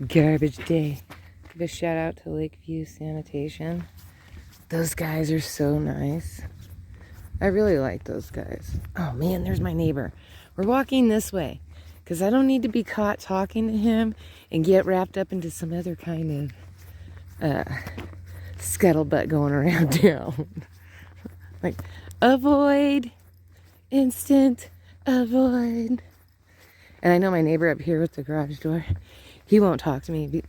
Garbage day. Give a shout out to Lakeview Sanitation. Those guys are so nice. I really like those guys. Oh man, there's my neighbor. We're walking this way because I don't need to be caught talking to him and get wrapped up into some other kind of scuttlebutt going around town. Like, avoid, instant avoid. And I know my neighbor up here with the garage door, he won't talk to me.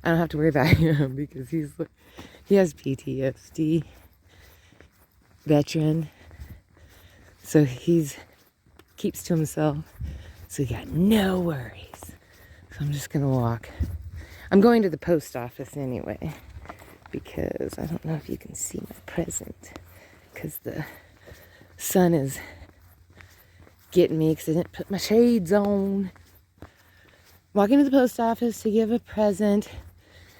I don't have to worry about him because he has PTSD, veteran. So he's keeps to himself. So he got no worries. So I'm just gonna walk. I'm going to the post office anyway because I don't know if you can see my present because the sun is getting me because I didn't put my shades on. Walking to the post office to give a present,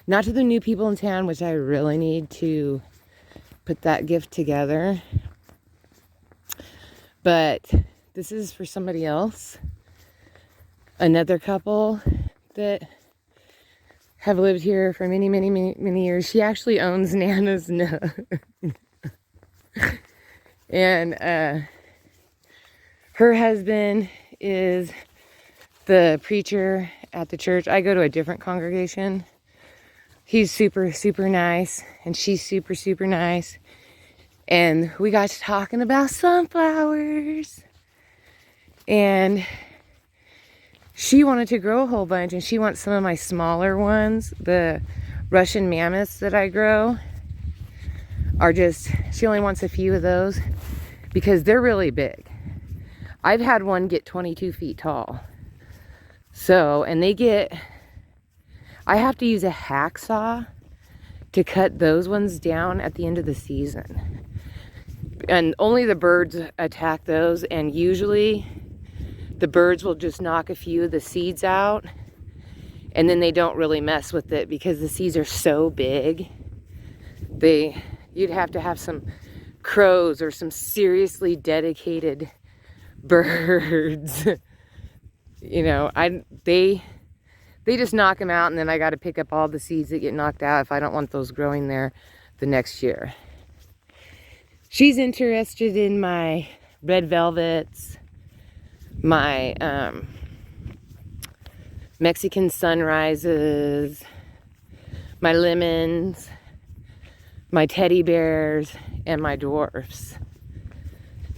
not to the new people in town, which I really need to put that gift together, but this is for somebody else, another couple that have lived here for many, many, many, many years. She actually owns Nana's Nook. And her husband is the preacher at the church. I go to a different congregation. He's super, super nice, and she's super, super nice. And we got to talking about sunflowers. And she wanted to grow a whole bunch, and she wants some of my smaller ones. The Russian mammoths that I grow are just, she only wants a few of those because they're really big. I've had one get 22 feet tall. So, and I have to use a hacksaw to cut those ones down at the end of the season. And only the birds attack those, and usually the birds will just knock a few of the seeds out, and then they don't really mess with it because the seeds are so big. You'd have to have some crows or some seriously dedicated birds. You know, they just knock them out, and then I got to pick up all the seeds that get knocked out if I don't want those growing there the next year. She's interested in my red velvets, my Mexican sunrises, my lemons, my teddy bears, and my dwarfs.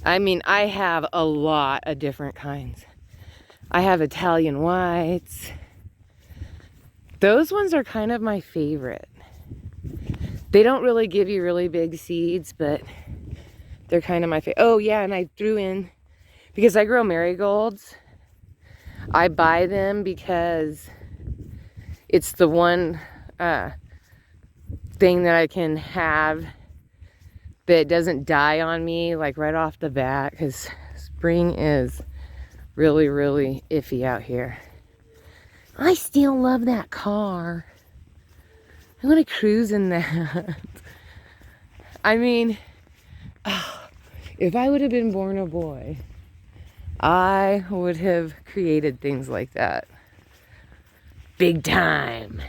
I mean, I have a lot of different kinds. I have Italian whites. Those ones are kind of my favorite. They don't really give you really big seeds, but they're kind of my favorite. Oh yeah, and I threw in, because I grow marigolds, I buy them because it's the one thing that I can have that doesn't die on me like right off the bat, because spring is really, really iffy out here. I still love that car. I want to cruise in that. I mean, if I would have been born a boy, I would have created things like that. Big time.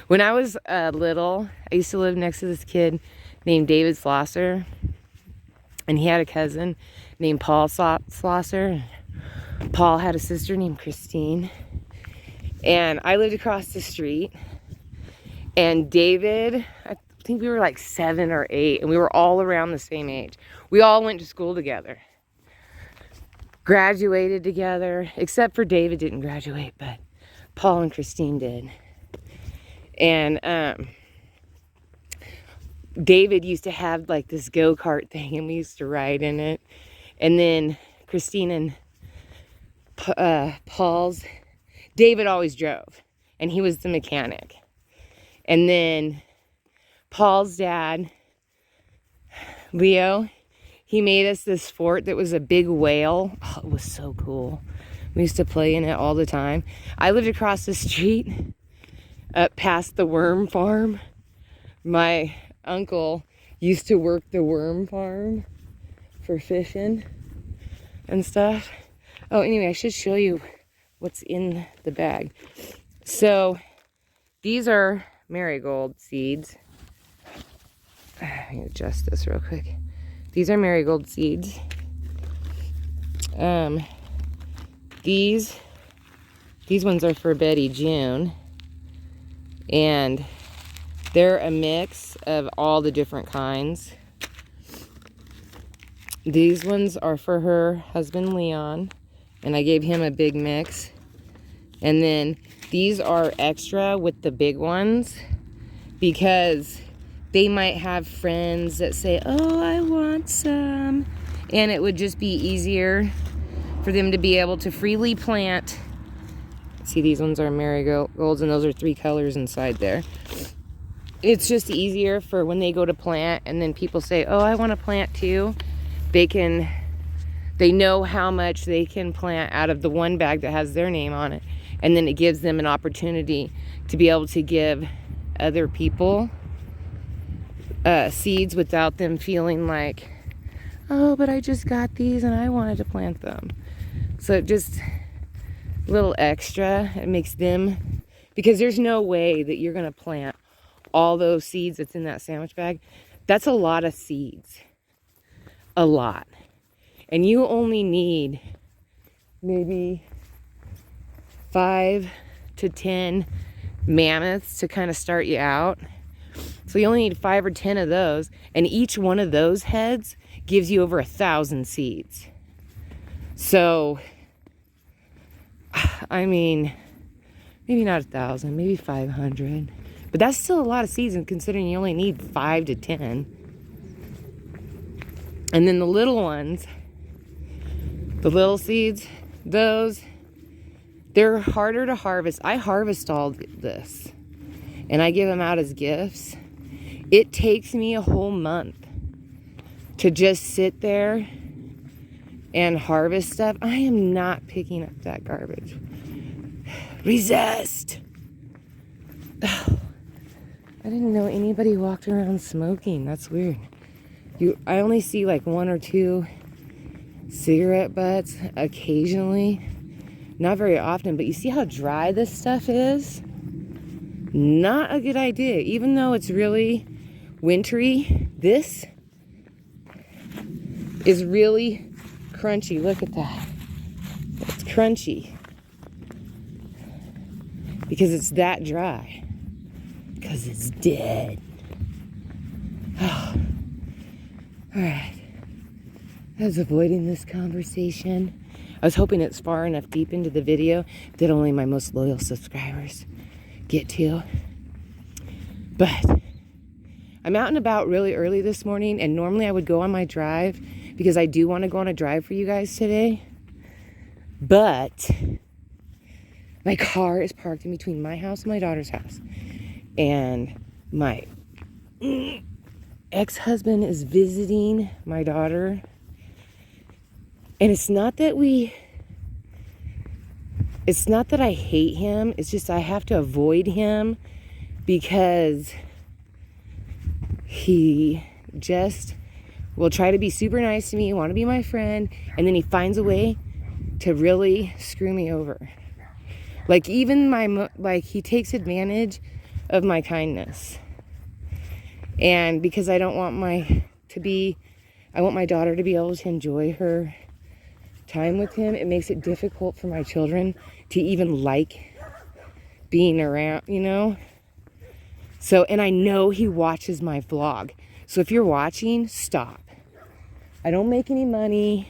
When I was little, I used to live next to this kid named David Slosser. And he had a cousin named Paul Slosser. Paul had a sister named Christine. And I lived across the street. And David, I think we were like 7 or 8, and we were all around the same age. We all went to school together. Graduated together, except for David didn't graduate, but Paul and Christine did. And David used to have like this go-kart thing, and we used to ride in it. And then Christine and David always drove, and he was the mechanic. And then Paul's dad, Leo, he made us this fort that was a big whale. Oh, it was so cool. We used to play in it all the time. I lived across the street, up past the worm farm. My uncle used to work the worm farm for fishing and stuff. Oh, anyway, I should show you what's in the bag. So these are marigold seeds. Let me adjust this real quick. These are marigold seeds. These ones are for Betty June. And they're a mix of all the different kinds. These ones are for her husband Leon, and I gave him a big mix. And then these are extra with the big ones because they might have friends that say, oh, I want some. And it would just be easier for them to be able to freely plant. See, these ones are marigolds, and those are 3 colors inside there. It's just easier for when they go to plant, and then people say, oh, I want to plant too. They know how much they can plant out of the one bag that has their name on it. And then it gives them an opportunity to be able to give other people seeds without them feeling like, oh, but I just got these and I wanted to plant them. So just a little extra. It makes them, because there's no way that you're going to plant all those seeds that's in that sandwich bag. That's a lot of seeds. A lot. And you only need maybe 5 to 10 mammoths to kind of start you out. So you only need 5 or 10 of those, and each one of those heads gives you over 1,000 seeds. So, I mean, maybe not 1,000, maybe 500, but that's still a lot of seeds, and considering you only need 5 to 10. And then the little ones, the little seeds, those, they're harder to harvest. I harvest all this, and I give them out as gifts. It takes me a whole month to just sit there and harvest stuff. I am not picking up that garbage. Resist. Oh, I didn't know anybody walked around smoking. That's weird. I only see like 1 or 2 cigarette butts occasionally. Not very often, but you see how dry this stuff is? Not a good idea. Even though it's really wintry, this is really crunchy. Look at that. It's crunchy because it's that dry. Because it's dead. Oh. All right. I was avoiding this conversation. I was hoping it's far enough deep into the video that only my most loyal subscribers get to. But I'm out and about really early this morning, and normally I would go on my drive because I do want to go on a drive for you guys today. But my car is parked in between my house and my daughter's house. And my ex-husband is visiting my daughter. And it's not that I hate him. It's just I have to avoid him because he just will try to be super nice to me, want to be my friend, and then he finds a way to really screw me over. Like even he takes advantage of my kindness. And because I don't want I want my daughter to be able to enjoy her time with him, it makes it difficult for my children to even like being around, you know? So, and I know he watches my vlog. So if you're watching, stop. I don't make any money.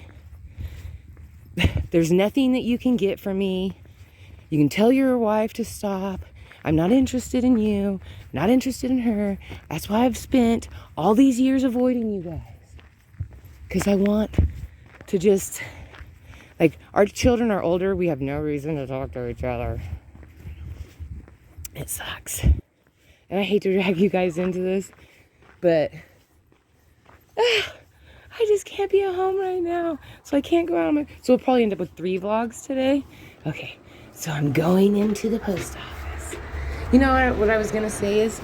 There's nothing that you can get from me. You can tell your wife to stop. I'm not interested in you. Not interested in her. That's why I've spent all these years avoiding you guys. Because I want to just, like, our children are older. We have no reason to talk to each other. It sucks. And I hate to drag you guys into this, but I just can't be at home right now. So I can't go out. So we'll probably end up with 3 vlogs today. Okay, so I'm going into the post office. You know what I was going to say is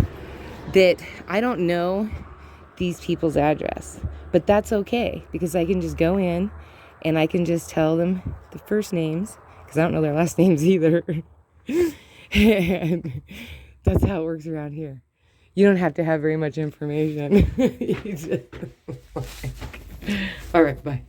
that I don't know these people's address, but that's okay because I can just go in and I can just tell them the first names because I don't know their last names either. And that's how it works around here. You don't have to have very much information. All right, bye.